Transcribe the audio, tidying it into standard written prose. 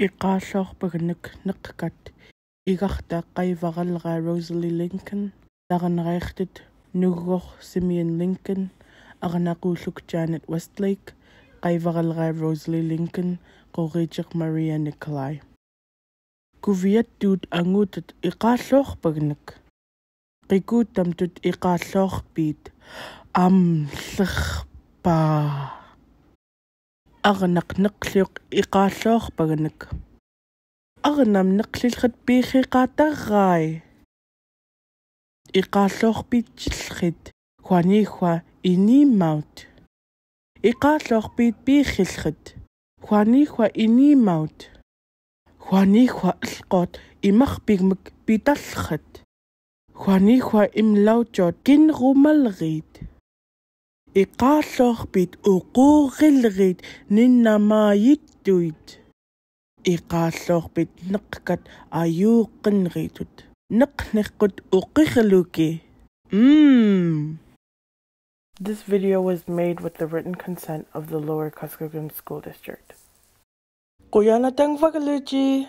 Iqaallorpaganak neqqat igarta qaivaralra Rosalie Lincoln taranariartit nuggor Simeon Lincoln aranaquulluk Janet Westlake qaivaralra Rosalie Lincoln qoriijeq Maria Nicolai kuviattuut anguutat iqaallorpaganak qiquuttamtut iqaallorpiit amllerpa arnaq neqliuq iqaallorpaganak arnam neqlillrat piiqiqaatarrai iqaallorpiitchillrit huanihua inimaut iqaallorpiit piiqillrat huanihua inimaut huanihua alqot imarpigmak pitallrat huanihua imlautjot kinrumalrit iqaallorpiit uquuqillrit ninnamaayittuit iqaallorpiit neqqat ayuuqqinritut neqneqqut uqirluki. This video was made with the written consent of the Lower Kuskokwim School District. Kuyanatang Vagaluchi.